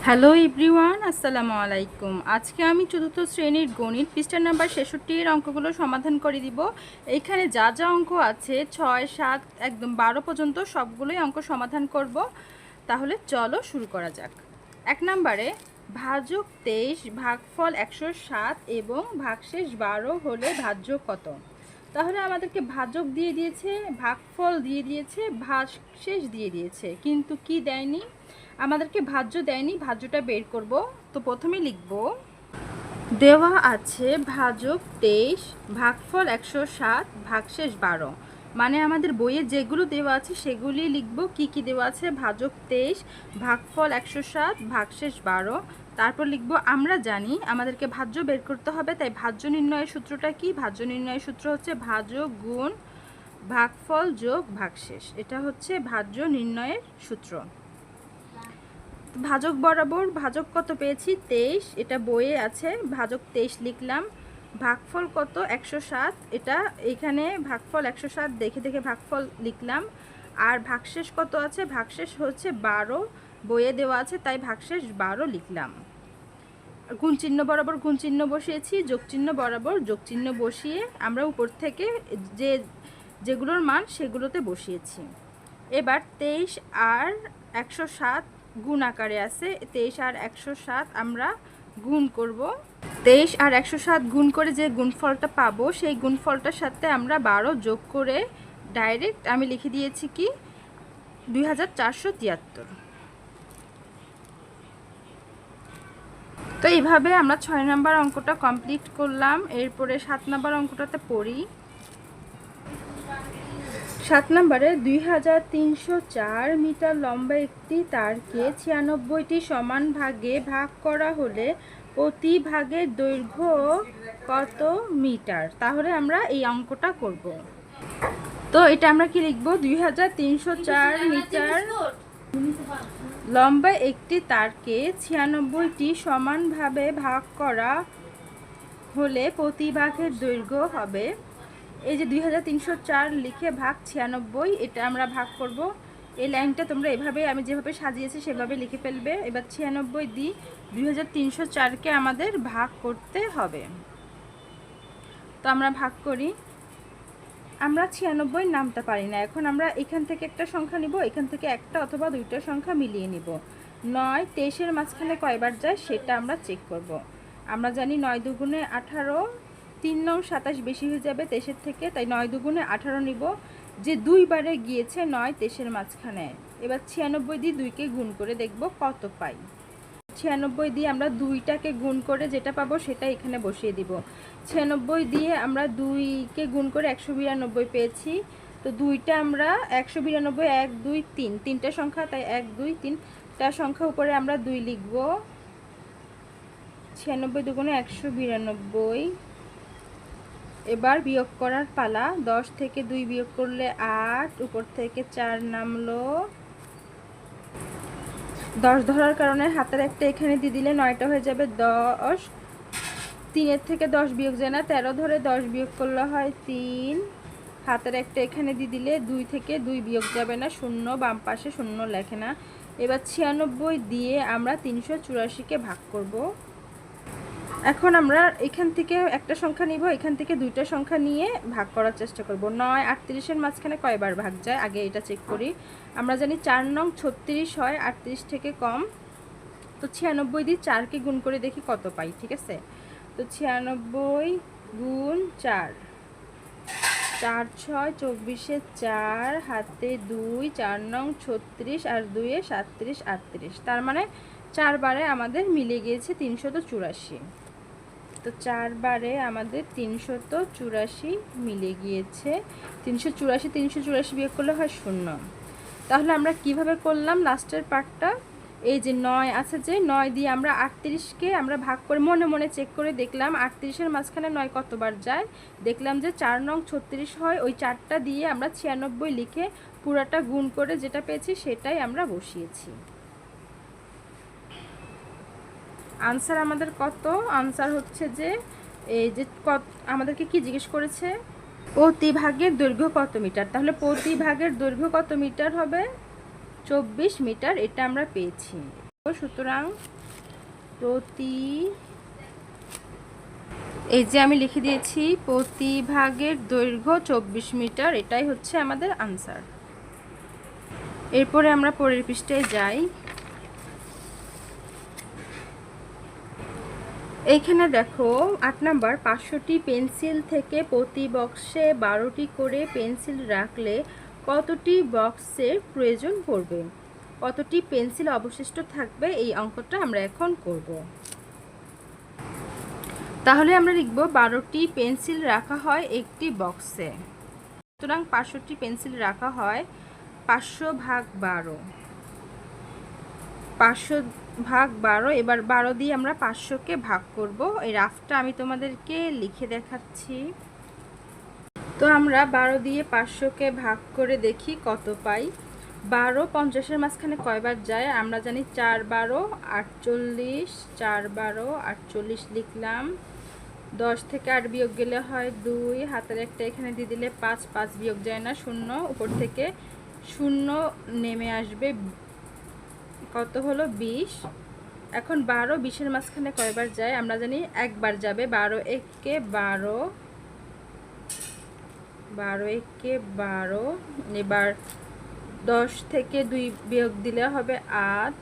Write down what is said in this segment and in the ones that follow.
Hello everyone, আসসালামু আলাইকুম। আজকে আমি চতুর্থ শ্রেণীর গণিত পৃষ্ঠা নাম্বার ৬৬-এর অঙ্কগুলো সমাধান করে দিব। এইখানে যা যা অঙ্ক আছে ৬, ৭ একদম ১২ পর্যন্ত সবগুলোই অঙ্ক সমাধান করব। তাহলে চলো শুরু করা যাক। ১ নম্বরে ভাজক ২৩ ভাগফল ১০৭ এবং ভাগশেষ ১২ হলে ভাজ্য কত? তাহলে আমাদেরকে ভাজক দিয়ে দিয়েছে, ভাগফল দিয়ে দিয়েছে, ভাগশেষ দিয়ে দিয়েছে, কিন্তু কি দেয়নি? আমাদেরকে ভাজ্য দেয়নি। ভাজ্যটা বের করব। তো প্রথমে লিখব দেওয়া আছে ভাজক ২৩ ভাগফল ১০৭ ভাগশেষ ১২। মানে আমাদের বইয়ে যেগুলো দেওয়া আছে সেগুলি লিখব। কি কি দেওয়া আছে? ভাজক ২৩ ভাগফল ১০৭ ভাগশেষ ১২। তারপর লিখব আমরা জানি আমাদেরকে ভাজ্য বের করতে হবে, তাই ভাজ্য নির্ণয়ের সূত্রটা কি? ভাজ্য নির্ণয়ের সূত্র হচ্ছে ভাজক গুণ ভাগফল যোগ ভাগশেষ। এটা হচ্ছে ভাজ্য নির্ণয়ের সূত্র। ভাজক বরাবর ভাজক কত পেয়েছি? ২৩, এটা বইয়ে আছে। ভাজক ২৩ লিখলাম। ভাগফল কত? ১০৭, এটা এখানে ভাগফল ১০৭ দেখে দেখে ভাগফল লিখলাম। আর ভাগশেষ কত আছে? ভাগশেষ হচ্ছে ১২, বইয়ে দেওয়া আছে, তাই ভাগশেষ ১২ লিখলাম। গুণ চিহ্ন বরাবর গুণ চিহ্ন বসিয়েছি, যোগ চিহ্ন বরাবর যোগ চিহ্ন বসিয়ে আমরা উপর থেকে যেগুলোর মান সেগুলোতে বসিয়েছি। এবার ২৩ আর ১০৭ গুণ আকারে আছে। ২৩ আর ১০৭ আমরা গুণ করব। ২৩ আর ১০৭ গুণ করে যে গুণফলটা পাবো সেই গুণফলটার সাথে আমরা ১২ যোগ করে ডাইরেক্ট আমি লিখে দিয়েছি কি ২৪৭৩। তো এইভাবে আমরা ৬ নম্বর অঙ্কটা কমপ্লিট করলাম। এরপরে ৭ নম্বর অঙ্কটাতে পড়ি। ৭ নম্বরে ২৩০৪ মিটার লম্বা একটি তারকে ৯৬টি সমান ভাগে ভাগ করা হলে প্রতি ভাগের দৈর্ঘ্য কত মিটার? তাহলে আমরা এই অঙ্কটা করব। তো এটা আমরা কি লিখব? ২৩০৪ মিটার লম্বা একটি তারকে ৯৬টি সমানভাবে ভাগ করা হলে প্রতি ভাগের দৈর্ঘ্য হবে, এই যে ২৩০৪ লিখে ভাগ ৯৬, এটা আমরা ভাগ করব। এই লাইনটা তোমরা এভাবে আমি যেভাবে সাজিয়েছি সেভাবে লিখে ফেলবে। এবার ৯৬ দিয়ে ২৩০৪কে আমাদের ভাগ করতে হবে। তো আমরা ভাগ করি। আমরা ৯৬ নামতে পারি না। এখন আমরা এখান থেকে একটা সংখ্যা নিব, এখান থেকে একটা অথবা দুইটা সংখ্যা মিলিয়ে নিব। ৯ ২৩-এর মাঝখানে কয়বার যায় সেটা আমরা চেক করব। আমরা জানি ৯ দুগুণে ১৮, ৩ ৯ ২৭ বেশি হয়ে যাবে ২৩-এর থেকে, তাই ৯ দুগুণে ১৮ নিব, যে দুইবারে গিয়েছে ৯ ২৩-এর মাঝখানে। এবার ৯৬ দিয়ে ২কে গুণ করে দেখব কত পাই। ৯৬ দিয়ে আমরা ২টাকে গুণ করে যেটা পাবো সেটা এখানে বসিয়ে দিব। ৯৬ দিয়ে আমরা ২কে গুণ করে ১৯২ পেয়েছি। তো ২টা আমরা ১৯২, ১ ২ ৩, তিনটা সংখ্যা, তাই ১ ২ ৩টা সংখ্যা উপরে আমরা ২ লিখব। ৯৬ দুগুণে ১৯২। এবার বিয়োগ করার পালা। ১০ থেকে ২ বিয়োগ করলে ৮, উপর থেকে ৪ নামলো। ১০ ধরার কারণে হাতের একটা এখানে দিয়ে দিলে ৯টা হয়ে যাবে ১০। ৩-এর থেকে ১০ বিয়োগ যায় না, ১৩ ধরে ১০ বিয়োগ করলে হয় ৩। হাতের একটা এখানে দিয়ে দিলে ২ থেকে ২ বিয়োগ যাবে না, ০ বাম পাশে ০ লেখে না। এবার ৯৬ দিয়ে আমরা ৩৮৪কে ভাগ করব। এখন আমরা এখান থেকে একটা সংখ্যা নিব, এখান থেকে দুইটা সংখ্যা নিয়ে ভাগ করার চেষ্টা করব। ৯ ৩৮-এর মাঝখানে কয়বার ভাগ যায় আগে এটা চেক করি। আমরা জানি ৪ নং ৩৬ হয়, ৩৮ থেকে কম। তো ৯৬ দিয়ে ৪কে গুণ করে দেখি কত পাই। ঠিক আছে, তো ৯৬ গুণ ৪, ৪ ৬ ২৪-এ ৪, হাতে ২, ৪ নং ৩৬ আর ২-এ ৩৭ ৩৮, তার মানে ৪ বারে আমাদের মিলে গিয়েছে ৩৮৪। তো ৪ বারে আমাদের ৩৮৪ মিলে গিয়েছে। ৩৮৪ ৩৮৪ বিয়োগ করলে হয় ০। তাহলে আমরা কিভাবে করলাম লাস্টের পার্টটা? এই যে ৯ আছে, যে ৯ দিয়ে আমরা ৩৮কে আমরা ভাগ করে মনে মনে চেক করে দেখলাম ৩৮-এর মাঝখানে ৯ কতবার যায়। দেখলাম যে ৪ নং ৩৬ হয়, ওই ৪টা দিয়ে আমরা ৯৬ লিখে পুরাটা গুণ করে যেটা পেয়েছি সেটাই আমরা বসিয়েছি। আনসার আমাদের কত? আনসার হচ্ছে যে এই যে আমাদেরকে কি জিজ্ঞেস করেছে? প্রতি ভাগের দৈর্ঘ্য কত মিটার। তাহলে প্রতি ভাগের দৈর্ঘ্য কত মিটার হবে? ২৪ মিটার, এটা আমরা পেয়েছি। সুতরাং প্রতি, এই যে আমি লিখে দিয়েছি প্রতি ভাগের দৈর্ঘ্য 24 মিটার, এটাই হচ্ছে আমাদের আনসার। এরপরে আমরা পরের পৃষ্ঠায় যাই। এইখানে দেখো 8 নাম্বার, 500টি পেন্সিল থেকে প্রতি বক্সে 12টি করে পেন্সিল রাখলে কতটি বক্সের প্রয়োজন পড়বে, কতটি পেন্সিল অবশিষ্ট থাকবে, এই অঙ্কটা আমরা এখন করব। তাহলে আমরা লিখব 12টি পেন্সিল রাখা হয় একটি বক্সে, সুতরাং 500টি পেন্সিল রাখা হয় 500 ভাগ 12, 500 ভাগ 12। এবার 12 দিয়ে আমরা 500কে ভাগ করব। এই রাফটা আমি তোমাদেরকে লিখে দেখাচ্ছি। তো আমরা 12 দিয়ে 500কে ভাগ করে দেখি কত পাই। 12 50-এর মাঝখানে কয়বার যায় আমরা জানি, 4 12 48, 4 12 48 লিখলাম। 10 থেকে 8 বিয়োগ গেলে হয় 2, হাতের একটা এখানে দিয়ে দিলে 5, 5 বিয়োগ যায় না 0, উপর থেকে 0 নেমে আসবে, কত হলো 20। এখন 12 20-এর মাঝখানে কয়বার যায় আমরা জানি, একবার যাবে, 12 1 12, 12 1 12। এবার 10 থেকে 2 বিয়োগ দিলে হবে 8,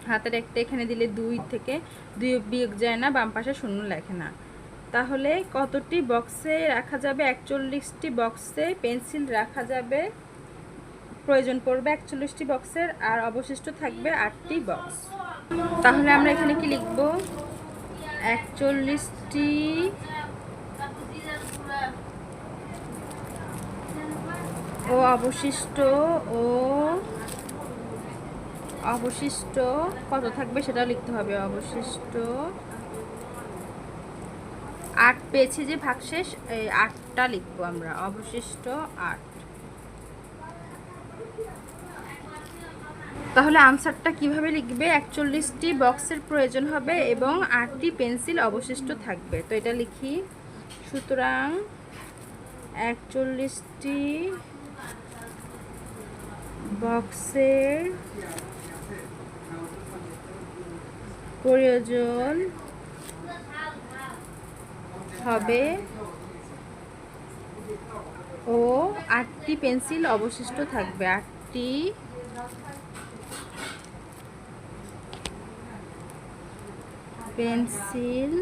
হাতের একটা এখানে দিলে 2 থেকে 2 বিয়োগ যায় না, বাম পাশে 0 লেখে না। তাহলে কতটি বক্সে রাখা যাবে, 41টি বক্সে পেন্সিল রাখা যাবে, প্রয়োজন পড়বে 41টি বক্সের, আর অবশিষ্ট থাকবে 8টি বক্স। তাহলে আমরা এখানে কি লিখব, 41টি ও অবশিষ্ট কত থাকবে সেটাও লিখতে হবে। অবশিষ্ট 8 পেয়েছি যে ভাগশেষ, এই 8টা লিখবো আমরা, অবশিষ্ট 8। তাহলে আনসারটা কিভাবে লিখবে, 41টি বক্সের প্রয়োজন হবে এবং 8টি পেন্সিল অবশিষ্ট থাকবে। তো এটা লিখি, সুতরাং 41টি বক্সের প্রয়োজন হবে ও 8টি পেন্সিল অবশিষ্ট থাকবে, 8টি পেন্সিল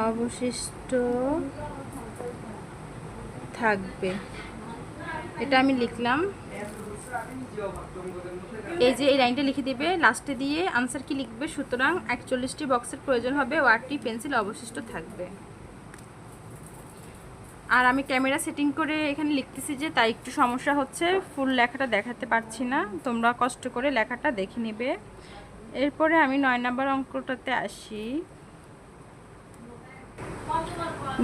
অবশিষ্ট থাকবে, এটা আমি লিখলাম। এই যে এই লাইনটা লিখে দিবে, লাস্টে দিয়ে আনসার কি লিখবে, সুতরাং 41টি বক্সের প্রয়োজন হবে ও 8টি পেন্সিল অবশিষ্ট থাকবে। আর আমি ক্যামেরা সেটিং করে এখানে লিখতেছি যে তাই একটু সমস্যা হচ্ছে, ফুল লেখাটা দেখাতে পারছি না, তোমরা কষ্ট করে লেখাটা দেখে নেবে। এরপরে আমি 9 নাম্বার অঙ্কটাতে আসি।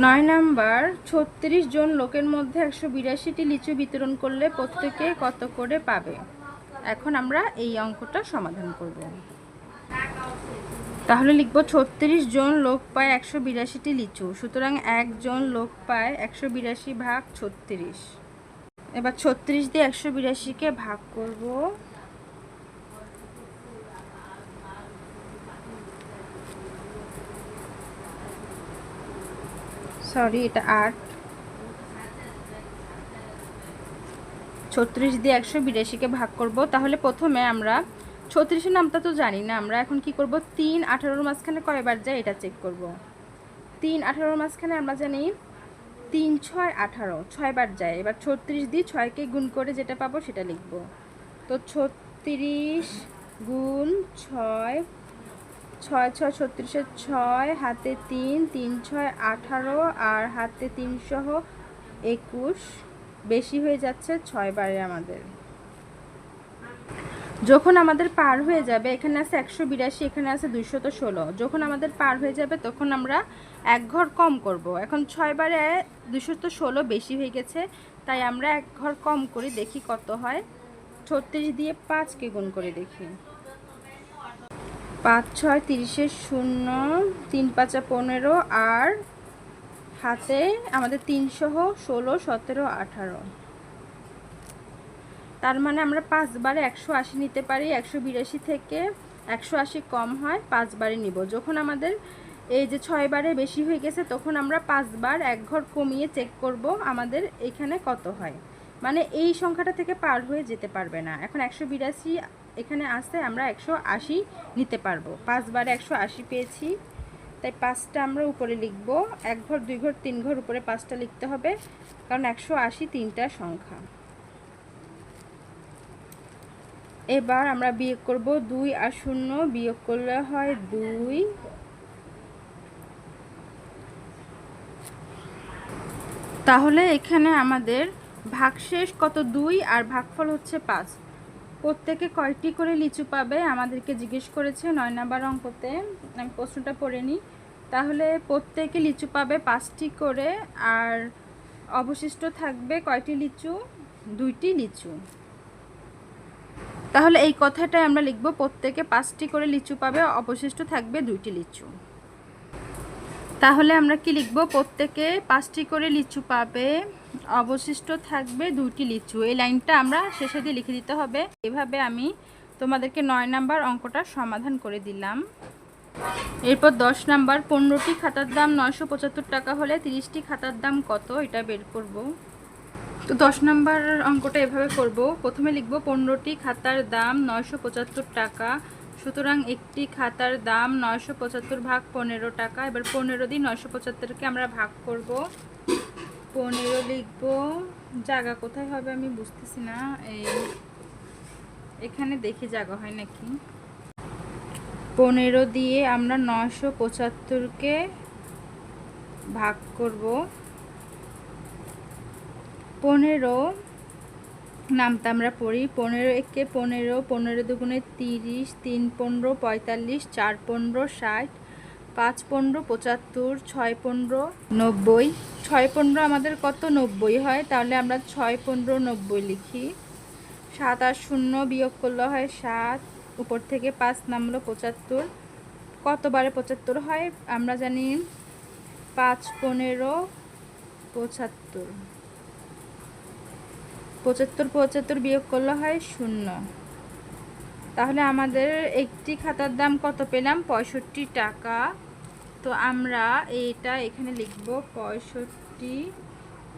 9 নাম্বার, 36 জন লোকের মধ্যে 182টি লিচু বিতরণ করলে প্রত্যেকে কত করে পাবে। এখন আমরা এই অঙ্কটা সমাধান করব। তাহলে লিখব 36 জন লোক পায় 182টি লিচু, সুতরাং একজন লোক পায় 182 ভাগ 36। এবার 36 দিয়ে 182কে ভাগ করব। সরি, এটা 8। 36 দিয়ে 182কে ভাগ করব। তাহলে প্রথমে আমরা 36-এর নামটা তো জানি না, আমরা এখন কি করব, 3 18-র মাঝখানে কয়বার যায় এটা চেক করব। 3 18-র মাঝখানে আমরা জানি 3 6 18, 6বার যায়। এবার 36 দিয়ে 6কে গুণ করে যেটা পাবো সেটা লিখব। তো 36 গুণ 6, 6 6 36-এর 6, হাতে 3, 3 6 18, আর হাতে 3 সহ 21, বেশি হয়ে যাচ্ছে 6 বারে আমাদের। যখন আমাদের পার হয়ে যাবে, এখানে আছে 182, এখানে আছে 216, যখন আমাদের পার হয়ে যাবে তখন আমরা এক ঘর কম করব। এখন 6 বারে 216 বেশি হয়ে গেছে, তাই আমরা এক ঘর কম করি, দেখি কত হয়। 36 দিয়ে 5কে গুণ করে দেখি, 5 6 30-এর 0, 3 5 15, আর হাতে আমাদের 3 সহ 16 17 18। তার মানে আমরা 5 বারে 180 নিতে পারি। 182 থেকে 180 কম হয়, 5 বারে নিব। যখন আমাদের এই যে 6 বারে বেশি হয়ে গেছে তখন আমরা 5 বার এক ঘর কমিয়ে চেক করব আমাদের এখানে কত হয়। মানে এই সংখ্যাটা থেকে পার হয়ে যেতে পারবে না। এখন 182 এখানে আসে, আমরা 180 নিতে পারবো। 5 বারে 180 পেয়েছি, তাই 5টা আমরা উপরে লিখব। 1 ঘর 2 ঘর 3 ঘর উপরে 5টা লিখতে হবে, কারণ 180 তিনটা সংখ্যা। এবার আমরা বিয়োগ করব। 2 আর 0 বিয়োগ করলে হয় 2। তাহলে এখানে আমাদের ভাগশেষ কত? 2 আর ভাগফল হচ্ছে 5। প্রত্যেকে কয়টি করে লিচু পাবে আমাদেরকে জিজ্ঞেস করেছে 9 নাম্বার অঙ্কতে। আমি প্রশ্নটা পড়ে নিই। তাহলে প্রত্যেকে লিচু পাবে 5টি করে, আর অবশিষ্ট থাকবে কয়টি লিচু? 2টি লিচু। তাহলে এই কথাটাই আমরা লিখব, প্রত্যেকে 5টি করে লিচু পাবে, অবশিষ্ট থাকবে 2টি লিচু। তাহলে আমরা কি লিখব? প্রত্যেকে 5টি করে লিচু পাবে, অবশিষ্ট থাকবে 2টি লিচু। এই লাইনটা আমরা শেষে দিয়ে লিখে দিতে হবে। এভাবে আমি তোমাদেরকে 9 নাম্বার অঙ্কটা সমাধান করে দিলাম। এরপর 10 নাম্বার, 15টি খাতার দাম 975 টাকা হলে 30টি খাতার দাম কত, এটা বের করব। তো 10 নাম্বার অঙ্কটা এভাবে করব। প্রথমে লিখব 15টি খাতার দাম 975 টাকা, সুতরাং একটি খাতার দাম 975 ভাগ 15 টাকা। এবার 15 দিয়ে 975কে আমরা ভাগ করব। 15 লিখব, জায়গা কোথায় হবে আমি বুঝতেছি না, এখানে দেখি জায়গা হয় নাকি। 15 দিয়ে আমরা 975কে ভাগ করব। 15 নামটা আমরা পড়ি। 15 একে 15, 15 দুগুণে 30, 3 15 45, 4 15 60, 5 15 75, 6 15 90। 6 15 আমাদের কত? 90 হয়। তাহলে আমরা 6 15 90 লিখি। 7 আর 0 বিয়োগ করলে হয় 7, উপর থেকে 5 নামলো 75। কতবারে 75 হয় আমরা জানি, 5 15 75। 75 75 বিয়োগ করলে হয় 0। তাহলে আমাদের একটি খাতার দাম কত পেলাম? 65 টাকা। তো আমরা এটা এখানে লিখব 65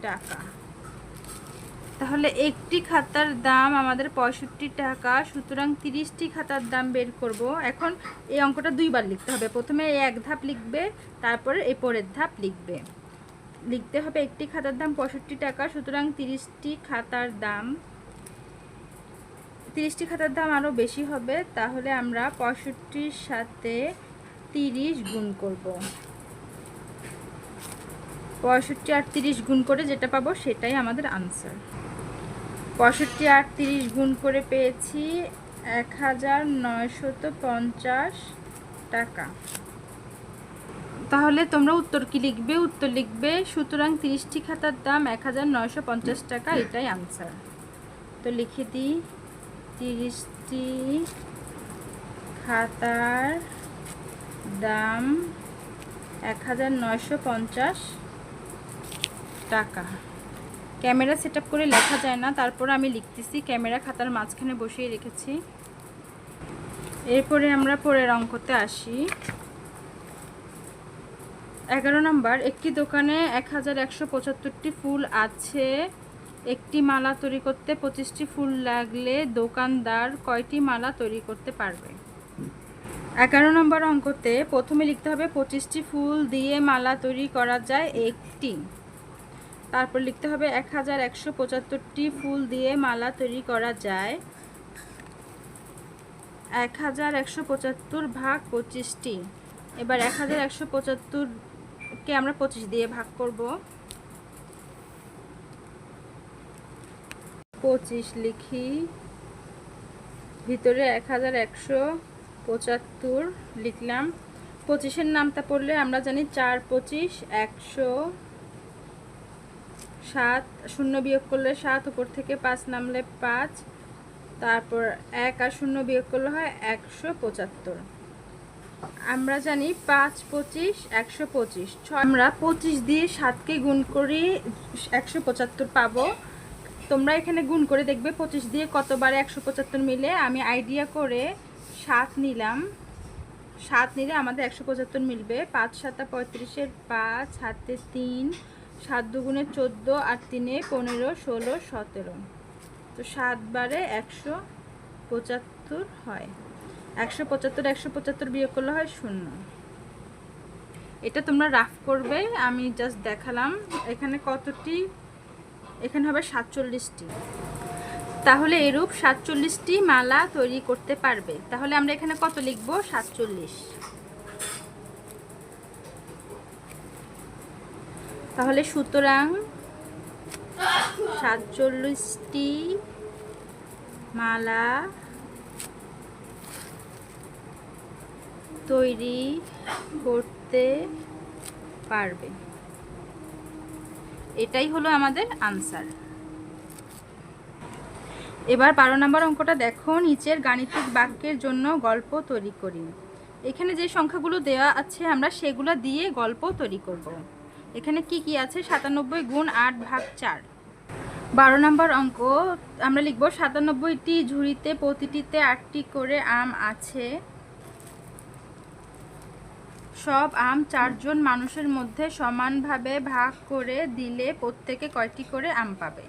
টাকা। তাহলে একটি খাতার দাম আমাদের 65 টাকা, সুতরাং 30টি খাতার দাম বের করব। এখন এই অঙ্কটা 2 বার লিখতে হবে। প্রথমে এই এক ধাপ লিখবে, তারপরে এই পরের ধাপ লিখবে। লিখতে হবে একটি খাতার দাম 65 টাকা, সুতরাং 30টি খাতার দাম। 30টি খাতার দাম আরও বেশি হবে, তাহলে আমরা 65-র সাথে 30 গুণ করব। 65 আর 30 গুণ করে যেটা পাবো সেটাই আমাদের আনসার। 65 আর 30 গুণ করে পেয়েছি 1950 টাকা। তাহলে তোমরা উত্তর কি লিখবে? উত্তর লিখবে, সুতরাং 30টি খাতার দাম 1950 টাকা, এটাই আনসার। তো লিখে দিই, 30টি খাতার দাম 1950 টাকা। ক্যামেরা সেট আপ করে লেখা যায় না, তারপর আমি লিখতেছি, ক্যামেরা খাতার মাঝখানে বসিয়ে রেখেছি। এরপরে আমরা পরের অঙ্কতে আসি। 11 নম্বর, একটি দোকানে 1175টি ফুল আছে। একটি মালা তৈরি করতে 25টি ফুল লাগলে দোকানদার কয়টি মালা তৈরি করতে পারবে? 11 নম্বর অঙ্কতে প্রথমে লিখতে হবে 25টি ফুল দিয়ে মালা তৈরি করা যায় একটি। তারপর লিখতে হবে 1175টি ফুল দিয়ে মালা তৈরি করা যায় 1175 ভাগ 25টি। এবার 1175কে আমরা 25 দিয়ে ভাগ করব। 25 লিখি, ভিতরে 1175 লিখলাম। 25-এর নামটা পড়লে আমরা জানি 4 25 100। 7 0 বিয়োগ করলে 7, উপর থেকে 5 নামলে 5, তারপর 1 আর 0 বিয়োগ করলে হয় 175। আমরা জানি 5 25 125। আমরা 25 দিয়ে 7কে গুণ করি 175 পাবো। তোমরা এখানে গুণ করে দেখবে 25 দিয়ে কতবার 175 মিলে। আমি আইডিয়া করে 7 নিলাম, 7 নিলে আমাদের 175 মিলবে। 5 7 35-এর 5, হাতে 3, 7 দুগুণে 14 আর 3-এ 15, 16, 17। তো 7 বারে 175 হয়। 175 বিয়োগ করলে হয় 0। এটা তোমরা রাফ করবে, আমি জাস্ট দেখালাম। এখানে কতটি, এখানে হবে 47টি। তাহলে এরূপ 47টি মালা তৈরি করতে পারবে। তাহলে আমরা এখানে কত লিখব? 47। তাহলে সুতরাং 47টি মালা তৈরি করতে পারবে। এটাই হলো আমাদের আনসার। এবার 12 নম্বর অঙ্কটা দেখো। নিচের গাণিতিক বাক্যের জন্য গল্প তৈরি করি। এখানে যে সংখ্যাগুলো দেওয়া আছে আমরা সেগুলো দিয়ে গল্প তৈরি করব। এখানে কি কি আছে? 97 গুণ 8 ভাগ 4। 12 নম্বর অঙ্ক আমরা লিখব 97টি ঝুড়িতে প্রতিটিতে 8টি করে আম আছে। সব আম 4 জন মানুষের মধ্যে সমানভাবে ভাগ করে দিলে প্রত্যেকে কয়টি করে আম পাবে?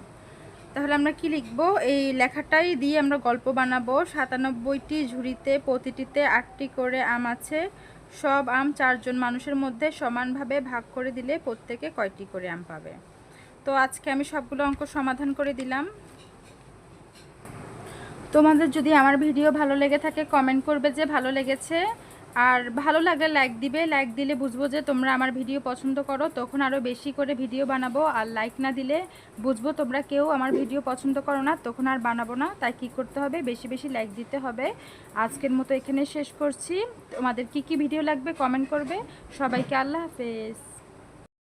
তাহলে আমরা কি লিখব? এই লেখাটাই দিয়ে আমরা গল্প বানাবো। 97টি ঝুড়িতে প্রতিটিতে 8টি করে আম আছে। সব আম 4 জন মানুষের মধ্যে সমানভাবে ভাগ করে দিলে প্রত্যেকে কয়টি করে আম পাবে? তো আজকে আমি সবগুলো অঙ্ক সমাধান করে দিলাম। তোমাদের যদি আমার ভিডিও ভালো লেগে থাকে কমেন্ট করবে যে ভালো লেগেছে, আর ভালো লাগলে লাইক দিবে। লাইক দিলে বুঝবো যে তোমরা আমার ভিডিও পছন্দ করো, তখন আরও বেশি করে ভিডিও বানাবো। আর লাইক না দিলে বুঝবো তোমরা কেউ আমার ভিডিও পছন্দ করো না, তখন আর বানাবো না। তাই কি করতে হবে? বেশি বেশি লাইক দিতে হবে। আজকের মতো এখানে শেষ করছি। তোমাদের কি কি ভিডিও লাগবে কমেন্ট করবে। সবাইকে আল্লাহ হাফেজ।